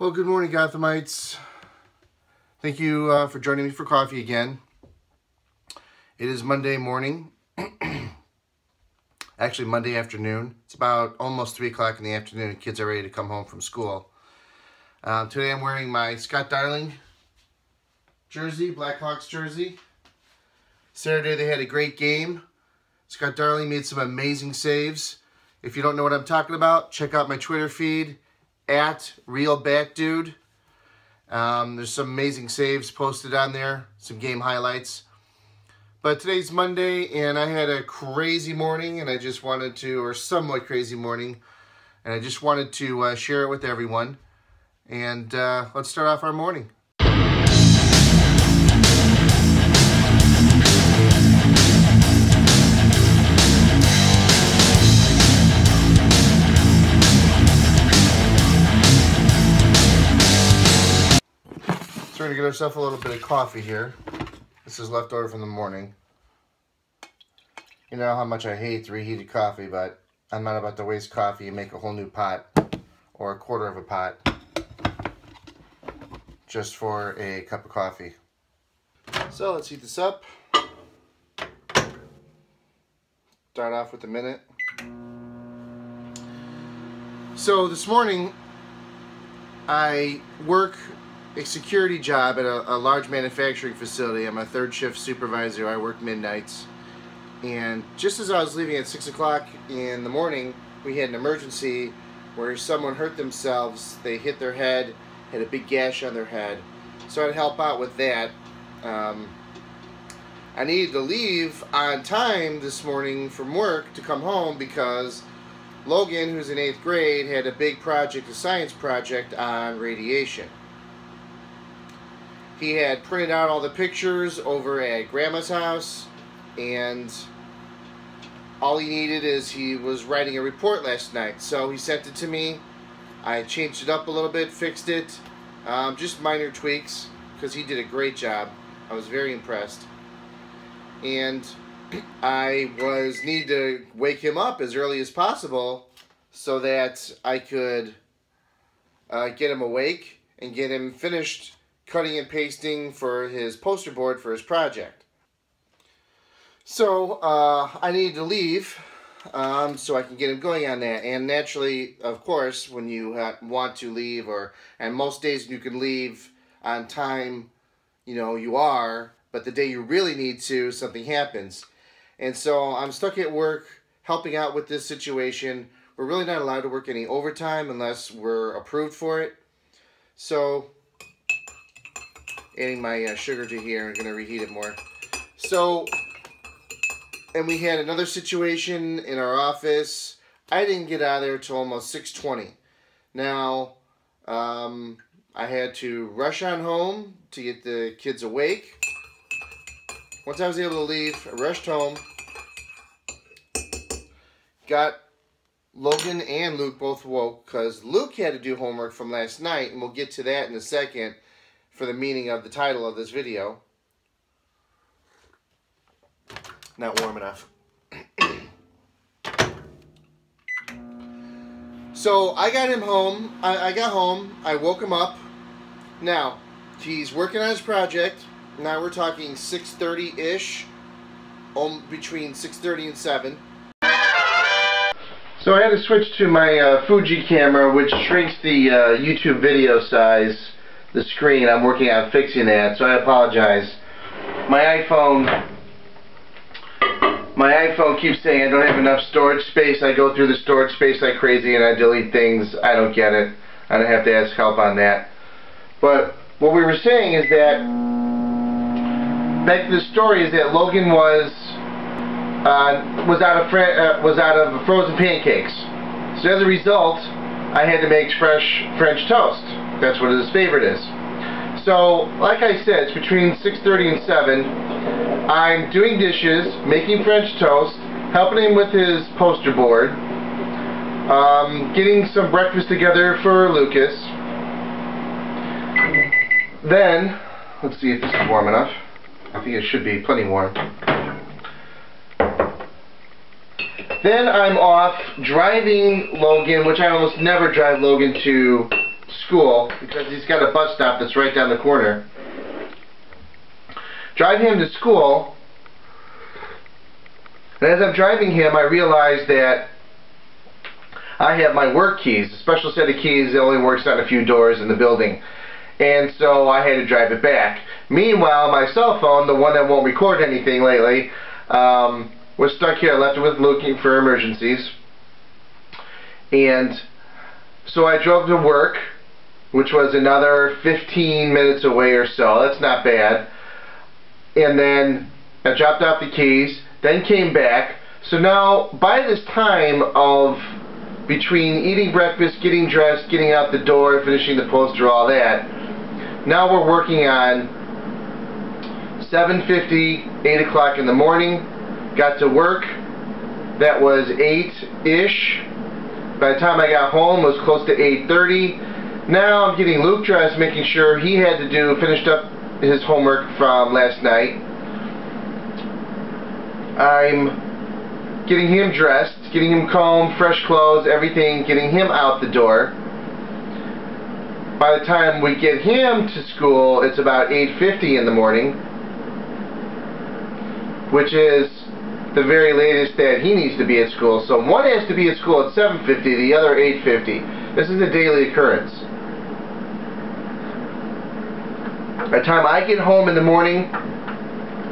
Well, good morning, Gothamites. Thank you for joining me for coffee again. It is Monday morning, actually Monday afternoon. It's about almost 3 o'clock in the afternoon. Kids are ready to come home from school. Today I'm wearing my Scott Darling jersey, Blackhawks jersey. Saturday they had a great game. Scott Darling made some amazing saves. If you don't know what I'm talking about, check out my Twitter feed, at BatDude. There's some amazing saves posted on there, some game highlights. But today's Monday, and I had a crazy morning, and I just wanted to, or somewhat crazy morning, and I just wanted to share it with everyone. And let's start off our morning. So we're going to get ourselves a little bit of coffee here. This is left over from the morning. You know how much I hate reheated coffee, but I'm not about to waste coffee and make a whole new pot or a quarter of a pot just for a cup of coffee. So let's heat this up. Start off with a minute. So this morning I work a security job at a large manufacturing facility. I'm a third shift supervisor. I work midnights. And just as I was leaving at 6 o'clock in the morning, we had an emergency where someone hurt themselves. They hit their head, had a big gash on their head. So I'd help out with that. I needed to leave on time this morning from work to come home because Logan, who's in 8th grade, had a big project, a science project on radiation. He had printed out all the pictures over at Grandma's house, and all he needed is he was writing a report last night. So he sent it to me. I changed it up a little bit, fixed it, just minor tweaks, because he did a great job. I was very impressed. And I needed to wake him up as early as possible so that I could get him awake and get him finished cutting and pasting for his poster board for his project. So I needed to leave so I can get him going on that. And naturally, of course, when you want to leave, and most days you can leave on time, you know, you are, but the day you really need to, something happens. And so I'm stuck at work helping out with this situation. We're really not allowed to work any overtime unless we're approved for it. So adding my sugar to here, I'm going to reheat it more. So, and we had another situation in our office. I didn't get out of there till almost 6:20. Now, I had to rush on home to get the kids awake. Once I was able to leave, I rushed home. Got Logan and Luke both woke because Luke had to do homework from last night, and we'll get to that in a second for the meaning of the title of this video. Not warm enough. So I got him home. I got home. I woke him up. Now, he's working on his project. Now we're talking 6:30-ish, between 6:30 and 7. So I had to switch to my Fuji camera, which shrinks the YouTube video size, the screen. I'm working on fixing that, so I apologize. My iPhone keeps saying I don't have enough storage space. I go through the storage space like crazy and I delete things. I don't get it. I don't have to ask help on that. But what we were saying is that, back to the story, is that Logan was out of frozen pancakes. So as a result, I had to make fresh French toast. That's what his favorite is. So, like I said, it's between 6:30 and 7. I'm doing dishes, making French toast, helping him with his poster board, getting some breakfast together for Lucas. Then, let's see if this is warm enough. I think it should be plenty warm. Then I'm off driving Logan, which I almost never drive Logan to school because he's got a bus stop that's right down the corner. Drive him to school, and as I'm driving him, I realize that I have my work keys, a special set of keys that only works on a few doors in the building, and so I had to drive it back. Meanwhile, my cell phone, the one that won't record anything lately, was stuck here. I left it with looking for emergencies, and so I drove to work, which was another 15 minutes away or so. That's not bad. And then I dropped off the keys, then came back. So now, by this time of between eating breakfast, getting dressed, getting out the door, finishing the poster, all that, now we're working on 7:50, 8 o'clock in the morning. Got to work. That was 8-ish. By the time I got home, it was close to 8:30. Now I'm getting Luke dressed, making sure he had to finished up his homework from last night. I'm getting him dressed, getting him combed, fresh clothes, everything, getting him out the door. By the time we get him to school, it's about 8:50 in the morning, which is the very latest that he needs to be at school. So one has to be at school at 7:50, the other 8:50. This is a daily occurrence. By the time I get home in the morning,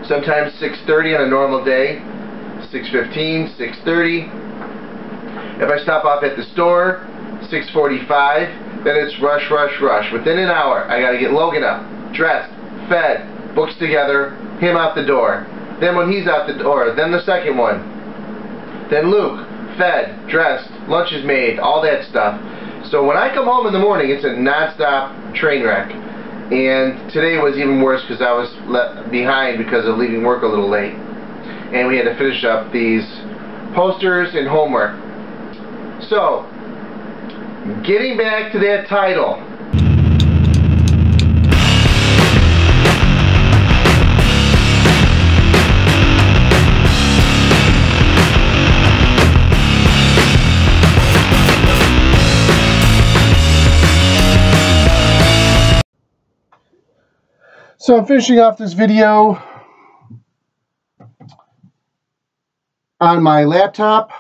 sometimes 6:30 on a normal day, 6:15, 6:30. If I stop off at the store, 6:45, then it's rush, rush, rush. Within an hour, I gotta get Logan up, dressed, fed, books together, him out the door. Then when he's out the door, then the second one. Then Luke, fed, dressed, lunch is made, all that stuff. So when I come home in the morning, it's a non-stop train wreck. And today was even worse because I was behind because of leaving work a little late. And we had to finish up these posters and homework. So, getting back to that title. So I'm finishing off this video on my laptop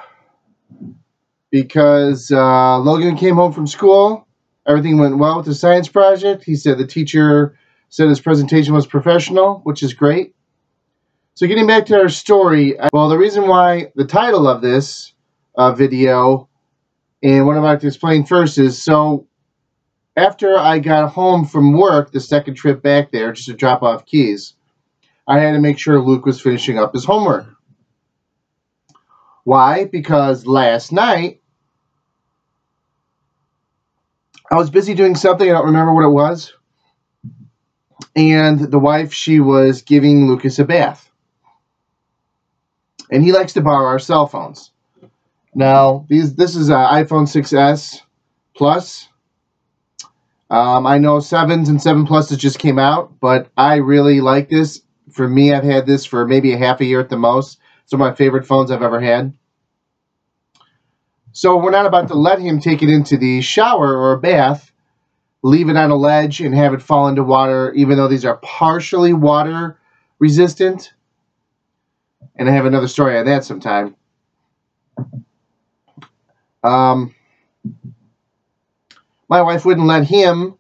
because Logan came home from school. Everything went well with the science project. He said the teacher said his presentation was professional, which is great. So getting back to our story, well, the reason why the title of this video and what I'm about to explain first is, so after I got home from work, the second trip back there, just to drop off keys, I had to make sure Luke was finishing up his homework. Why? Because last night, I was busy doing something, I don't remember what it was, and the wife, she was giving Lucas a bath. And he likes to borrow our cell phones. Now, this is an iPhone 6s Plus. I know 7s and 7 Pluses just came out, but I really like this. For me, I've had this for maybe a half a year at the most. It's one of my favorite phones I've ever had. So we're not about to let him take it into the shower or a bath, leave it on a ledge, and have it fall into water, even though these are partially water resistant. And I have another story on that sometime. My wife wouldn't let him,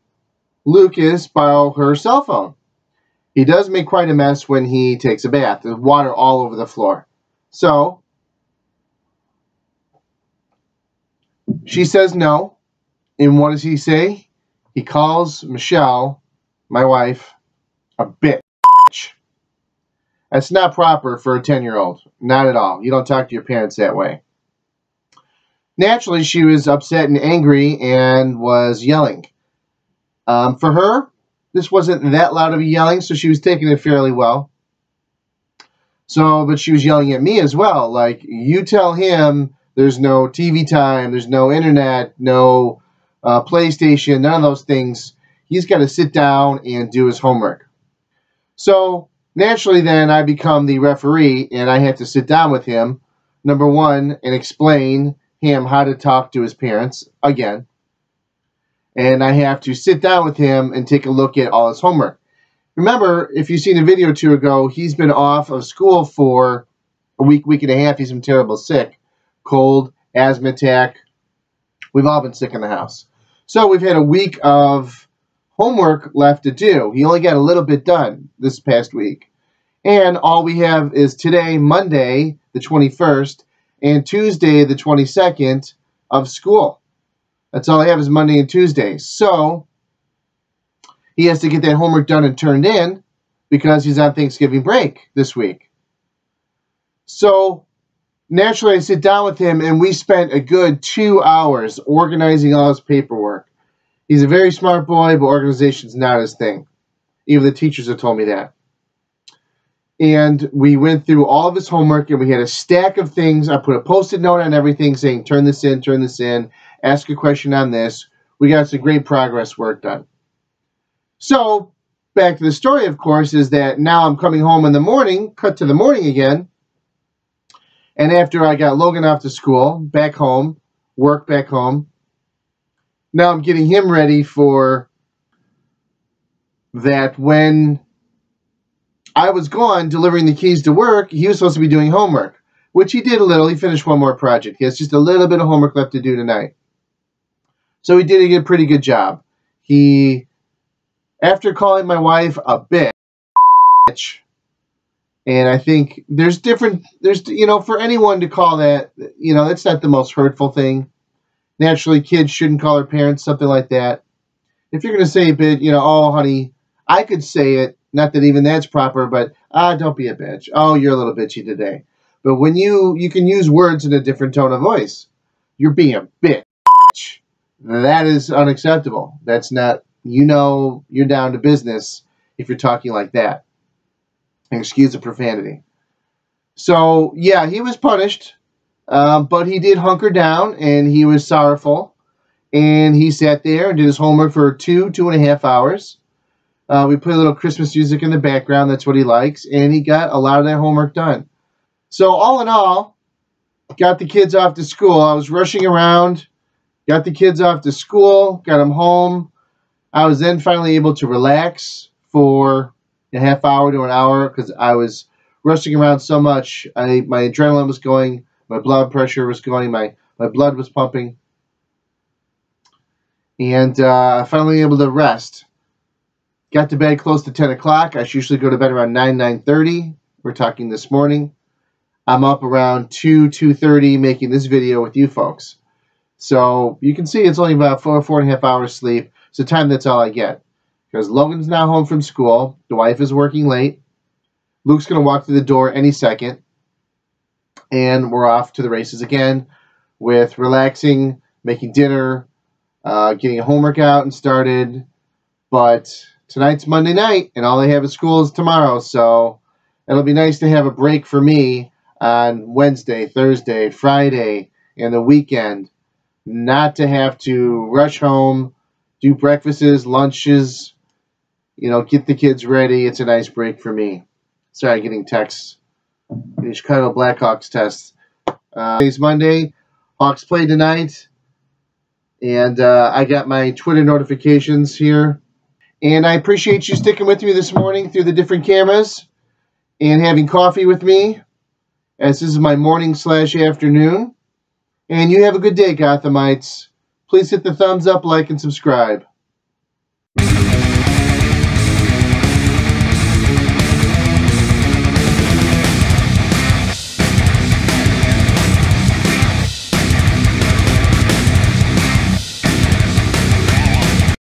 Lucas, borrow her cell phone. He does make quite a mess when he takes a bath. There's water all over the floor. So, she says no. And what does he say? He calls Michelle, my wife, a bitch. That's not proper for a 10-year-old. Not at all. You don't talk to your parents that way. Naturally, she was upset and angry and was yelling. For her, this wasn't that loud of a yelling, so she was taking it fairly well. So, but she was yelling at me as well. Like, you tell him there's no TV time, there's no internet, no PlayStation, none of those things. He's got to sit down and do his homework. So, naturally then, I become the referee, and I have to sit down with him, number one, and explain him how to talk to his parents again. and I have to sit down with him and take a look at all his homework. Remember, if you've seen a video or two ago, he's been off of school for a week, week and a half. He's been terrible sick. Cold, asthma attack. We've all been sick in the house. So we've had a week of homework left to do. He only got a little bit done this past week. And all we have is today, Monday, the 21st, and Tuesday, the 22nd of school. That's all I have is Monday and Tuesday. So he has to get that homework done and turned in because he's on Thanksgiving break this week. So naturally, I sit down with him, and we spent a good 2 hours organizing all his paperwork. He's a very smart boy, but organization's not his thing. Even the teachers have told me that. And we went through all of his homework, and we had a stack of things. I put a Post-it note on everything saying, turn this in, ask a question on this. We got some great progress work done. So, back to the story, of course, is that now I'm coming home in the morning, cut to the morning again, and after I got Logan off to school, back home, work back home, now I'm getting him ready for that. When I was gone delivering the keys to work, he was supposed to be doing homework, which he did a little. He finished one more project. He has just a little bit of homework left to do tonight. So he did a pretty good job. He, after calling my wife a bitch, and I think there's, for anyone to call that, that's not the most hurtful thing. Naturally, kids shouldn't call their parents something like that. If you're going to say a bit, oh, honey, I could say it. Not that even that's proper, but, don't be a bitch. Oh, you're a little bitchy today. But when you can use words in a different tone of voice. You're being a bitch. That is unacceptable. That's not, you're down to business if you're talking like that. Excuse the profanity. So, yeah, he was punished, but he did hunker down, and he was sorrowful, and he sat there and did his homework for 2.5 hours. We put a little Christmas music in the background. That's what he likes, and he got a lot of that homework done. So, all in all, got the kids off to school. I was rushing around, got the kids off to school, got them home. I was then finally able to relax for a half hour to an hour because I was rushing around so much. My adrenaline was going, my blood pressure was going, my blood was pumping. And finally able to rest. Got to bed close to 10 o'clock. I usually go to bed around 9:30. We're talking this morning. I'm up around 2:30 making this video with you folks. So you can see it's only about 4.5 hours sleep. So time, that's all I get. Because Logan's now home from school. The wife is working late. Luke's going to walk through the door any second. And we're off to the races again with relaxing, making dinner, getting homework out and started. But tonight's Monday night, and all they have at school is tomorrow. So it'll be nice to have a break for me on Wednesday, Thursday, Friday, and the weekend. Not to have to rush home, do breakfasts, lunches, get the kids ready. It's a nice break for me. Sorry, getting texts. The Chicago Blackhawks test. Today's Monday. Hawks play tonight. And I got my Twitter notifications here. And I appreciate you sticking with me this morning through the different cameras and having coffee with me, as this is my morning/afternoon. And you have a good day, Gothamites. Please hit the thumbs up, like, and subscribe.